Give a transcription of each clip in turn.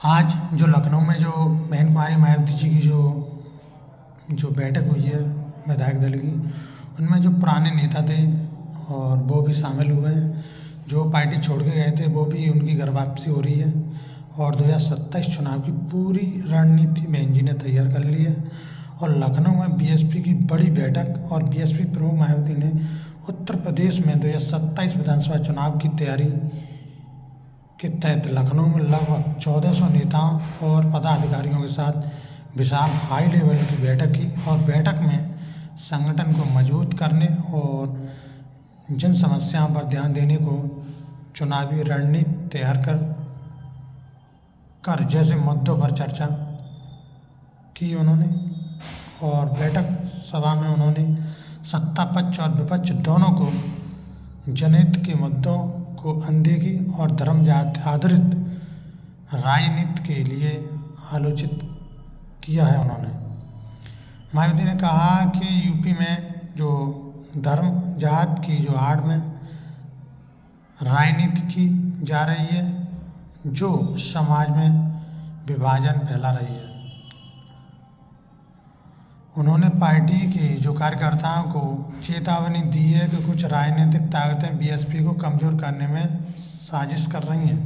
आज जो लखनऊ में जो बहन कुमारी मायावती जी की जो बैठक हुई है विधायक दल की, उनमें जो पुराने नेता थे और वो भी शामिल हुए हैं। जो पार्टी छोड़ के गए थे वो भी उनकी घर वापसी हो रही है और 2027 चुनाव की पूरी रणनीति बहन जी ने तैयार कर ली है। और लखनऊ में बीएसपी की बड़ी बैठक और बीएसपी प्रमुख मायावती ने उत्तर प्रदेश में 2027 विधानसभा चुनाव की तैयारी के तहत लखनऊ में लगभग 1400 नेताओं और पदाधिकारियों के साथ विशाल हाई लेवल की बैठक की और बैठक में संगठन को मजबूत करने और जन समस्याओं पर ध्यान देने को चुनावी रणनीति तैयार कर जैसे मुद्दों पर चर्चा की उन्होंने। और बैठक सभा में उन्होंने सत्ता पक्ष और विपक्ष दोनों को जनहित के मुद्दों को अनदेखी और धर्म आधारित राजनीति के लिए आलोचित किया है। उन्होंने मायावती ने कहा कि यूपी में जो धर्म जात की जो आड़ में राजनीति की जा रही है, जो समाज में विभाजन फैला रही है। उन्होंने पार्टी के जो कार्यकर्ताओं को चेतावनी दी है कि कुछ राजनीतिक ताकतें बीएसपी को कमज़ोर करने में साजिश कर रही हैं।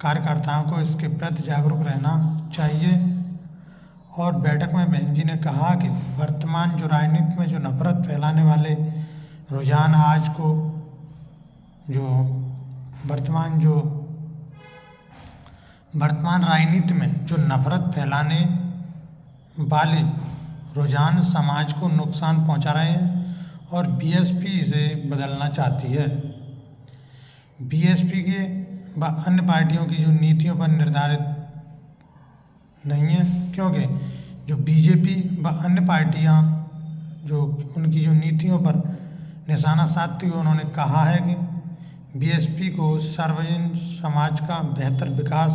कार्यकर्ताओं को इसके प्रति जागरूक रहना चाहिए। और बैठक में बहन जी ने कहा कि वर्तमान जो राजनीति में जो नफरत फैलाने वाले रुझान आज को जो वर्तमान राजनीति में जो नफरत फैलाने वाले रुझान समाज को नुकसान पहुंचा रहे हैं और बीएसपी इसे बदलना चाहती है। बीएसपी के व अन्य पार्टियों की जो नीतियों पर निर्धारित नहीं है, क्योंकि जो बीजेपी व अन्य पार्टियां जो उनकी जो नीतियों पर निशाना साधती हुए उन्होंने कहा है कि बीएसपी को सार्वजनिक समाज का बेहतर विकास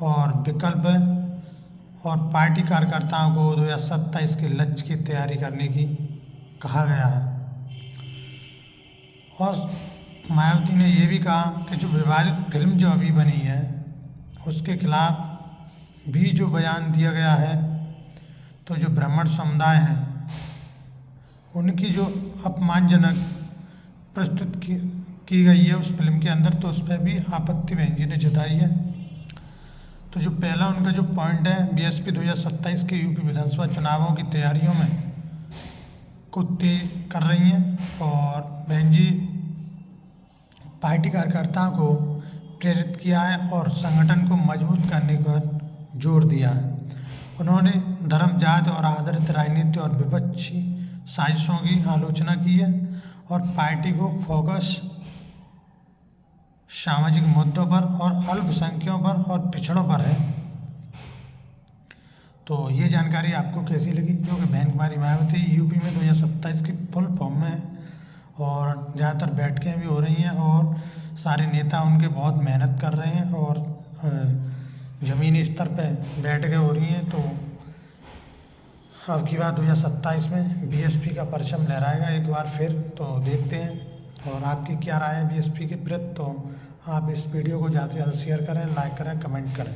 और विकल्प है और पार्टी कार्यकर्ताओं को 2027 के लक्ष्य की तैयारी करने की कहा गया है। और मायावती ने ये भी कहा कि जो विवादित फिल्म जो अभी बनी है उसके खिलाफ भी जो बयान दिया गया है, तो जो ब्राह्मण समुदाय है उनकी जो अपमानजनक प्रस्तुत की गई है उस फिल्म के अंदर, तो उस पर भी आपत्ति बहन जी ने जताई है। तो जो पहला उनका जो पॉइंट है, बीएसपी 2027 के यूपी विधानसभा चुनावों की तैयारियों में को तेज कर रही हैं और बहन जी पार्टी कार्यकर्ताओं को प्रेरित किया है और संगठन को मजबूत करने पर जोर दिया है। उन्होंने धर्म जात और आधारित राजनीति और विपक्षी साजिशों की आलोचना की है और पार्टी को फोकस सामाजिक मुद्दों पर और अल्पसंख्यकों पर और पिछड़ों पर है। तो ये जानकारी आपको कैसी लगी? जो कि बहन कुमारी मायावती यूपी में 2027 की फुल फॉर्म में है और ज़्यादातर बैठकें भी हो रही हैं और सारे नेता उनके बहुत मेहनत कर रहे हैं और ज़मीनी स्तर पे बैठकें हो रही हैं। तो अब की बार 2027 में बीएसपी का परचम लहराएगा एक बार फिर, तो देखते हैं। और आपकी क्या राय है बीएसपी के प्रति? तो आप इस वीडियो को ज़्यादा से ज़्यादा शेयर करें, लाइक करें, कमेंट करें।